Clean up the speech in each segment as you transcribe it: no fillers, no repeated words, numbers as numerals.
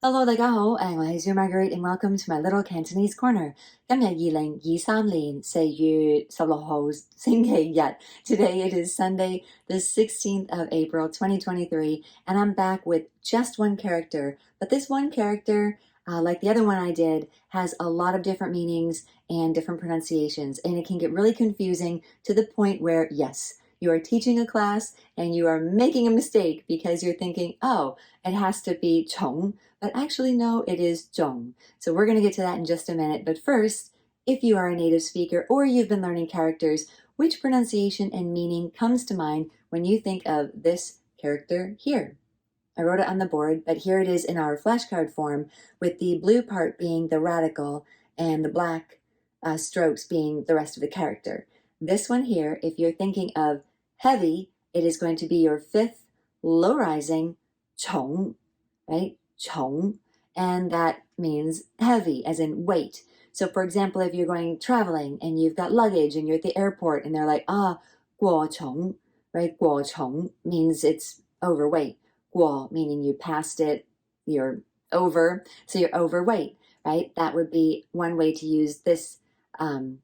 Hello，大家好，我係Marguerite and welcome to my little Cantonese corner. 今日2023年4月16號星期日. Today it is Sunday, the 16th of April, 2023, and I'm back with just one character. But this one character, like the other one I did, has a lot of different meanings and different pronunciations, and it can get really confusing to the point where, yes, you are teaching a class and you are making a mistake because you're thinking, oh, it has to be 청, but actually no, it is zung. So we're going to get to that in just a minute. But first, if you are a native speaker or you've been learning characters, which pronunciation and meaning comes to mind when you think of this character here? I wrote it on the board, but here it is in our flashcard form, with the blue part being the radical and the black strokes being the rest of the character. This one here, if you're thinking of heavy, it is going to be your fifth low rising, 重, right? 重, and that means heavy, as in weight. So for example, if you're going traveling and you've got luggage and you're at the airport and they're like, 过重, right? 过重 means it's overweight. 过 meaning you passed it, you're over, so you're overweight, right? That would be one way to use this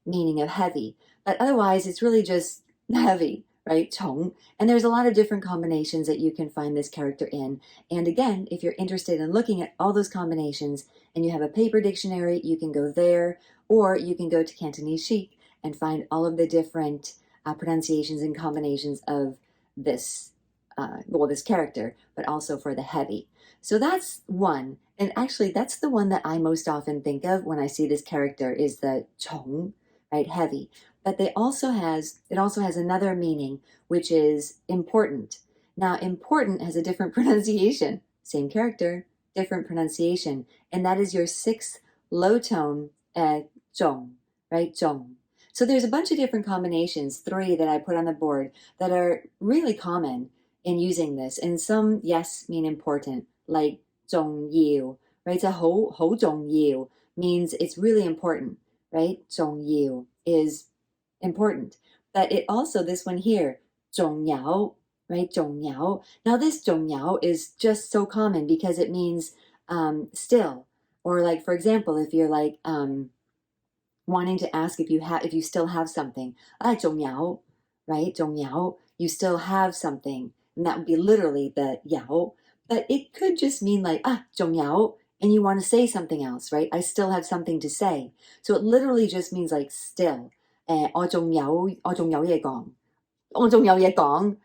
meaning of heavy. But otherwise, it's really just heavy, right? 重. And there's a lot of different combinations that you can find this character in. And again, if you're interested in looking at all those combinations and you have a paper dictionary, you can go there, or you can go to Cantonese Chic and find all of the different pronunciations and combinations of this this character, but also for the heavy. So that's one. And actually, that's the one that I most often think of when I see this character is the 重, right? Heavy. But it also has another meaning, which is important. Now, important has a different pronunciation. Same character, different pronunciation. And that is your sixth low tone, 重, right? 重. So there's a bunch of different combinations, 3 that I put on the board, that are really common in using this. And some, yes, mean important, like 重要, right? So 好重要 means it's really important, right? 重要 is important. But it also, this one here, 重要, right? 重要. Now this 重要 is just so common because it means still. Or like, for example, if you're like wanting to ask if you still have something, 重要, right? 重要, you still have something. And that would be literally the 要. But it could just mean like, 重要, and you want to say something else, right? I still have something to say. So it literally just means like still. 我仲有嘢講. 我仲有嘢講.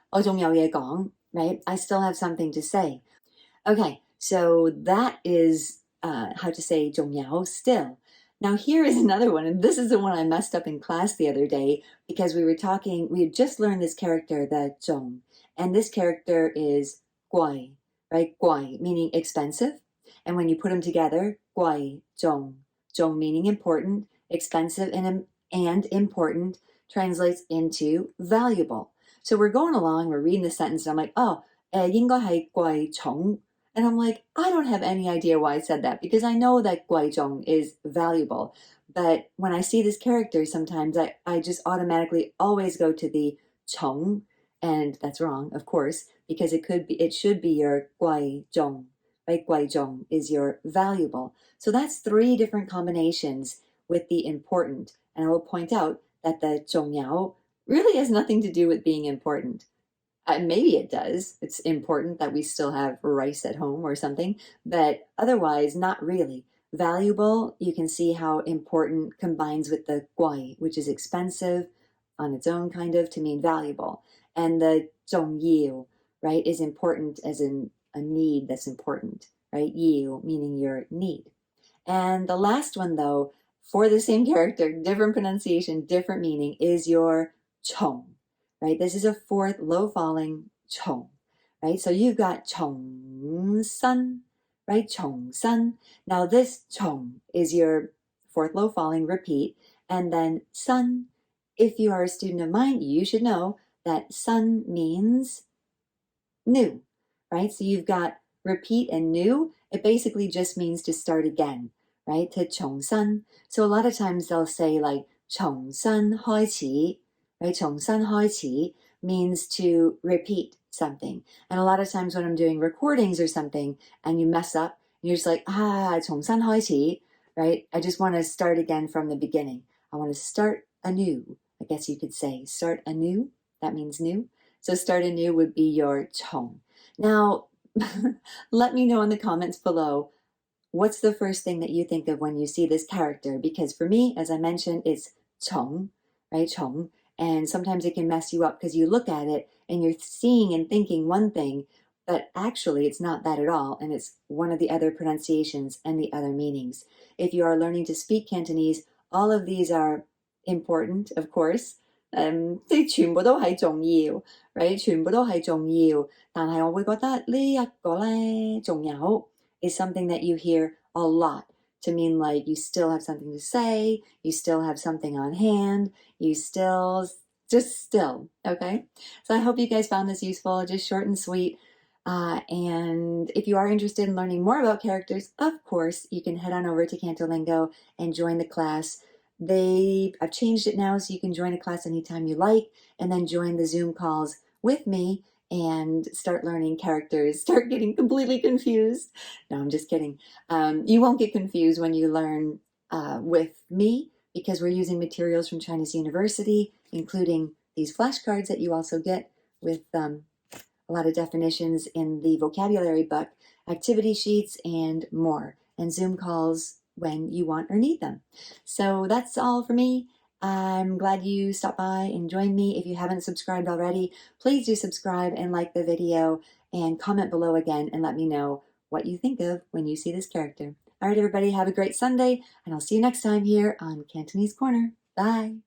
我仲有嘢講, right? I still have something to say. Okay, so that is how to say 重要, still. Now here is another one, and this is the one I messed up in class the other day because we had just learned this character, the 重, and this character is 貴, right? 貴, meaning expensive. And when you put them together, 貴重, 重 meaning important, expensive and important translates into valuable. So we're going along, we're reading the sentence, and I'm like, 應該係貴重. And I'm like, I don't have any idea why I said that because I know that 貴重 is valuable. But when I see this character, sometimes I just automatically always go to the 重, and that's wrong, of course, because it should be your 貴重, right? 貴重 is your valuable. So that's 3 different combinations with the important. And I will point out that the 重要 really has nothing to do with being important. Maybe it does. It's important that we still have rice at home or something, but otherwise, not really. Valuable, you can see how important combines with the 貴, which is expensive on its own kind of to mean valuable. And the 重要, right, is important as in a need that's important, right? 要, meaning your need. And the last one, though, for the same character, different pronunciation, different meaning, is your 重. Right? This is a 4th low falling 重, right? So you've got 重生, right? 重生. Now this 重is your 4th low falling repeat, and then 生. If you are a student of mine, you should know that 生 means new, right? So you've got repeat and new. It basically just means to start again, right? To 重生. So a lot of times they'll say like 重新開始. Right? 重新開始 means to repeat, something. And a lot of times when I'm doing recordings or something and you mess up, you're just like, 重新開始, right? I just want to start again from the beginning. I want to start anew, I guess you could say. Start anew, that means new. So start anew would be your 重. Now, let me know in the comments below, what's the first thing that you think of when you see this character? Because for me, as I mentioned, it's 重, right? 重. And sometimes it can mess you up because you look at it and you're seeing and thinking one thing, but actually it's not that at all. And it's one of the other pronunciations and the other meanings. If you are learning to speak Cantonese, all of these are important, of course. 即係全部都係重要 right? 全部都係重要。但係我會覺得呢一個呢，仲有 is something that you hear a lot to mean like you still have something to say, you still have something on hand, you still, just still, okay? So I hope you guys found this useful, just short and sweet. And if you are interested in learning more about characters, of course, you can head on over to Cantolingo and join the class. I've changed it now so you can join a class anytime you like and then join the Zoom calls with me and start learning characters, start getting completely confused. No, I'm just kidding. You won't get confused when you learn with me because we're using materials from Chinese University, including these flashcards that you also get with a lot of definitions in the vocabulary book, activity sheets, and more, and Zoom calls when you want or need them. So that's all for me. I'm glad you stopped by and joined me. If you haven't subscribed already, please do subscribe and like the video and comment below again and let me know what you think of when you see this character. All right, everybody, have a great Sunday, and I'll see you next time here on Cantonese Corner. Bye.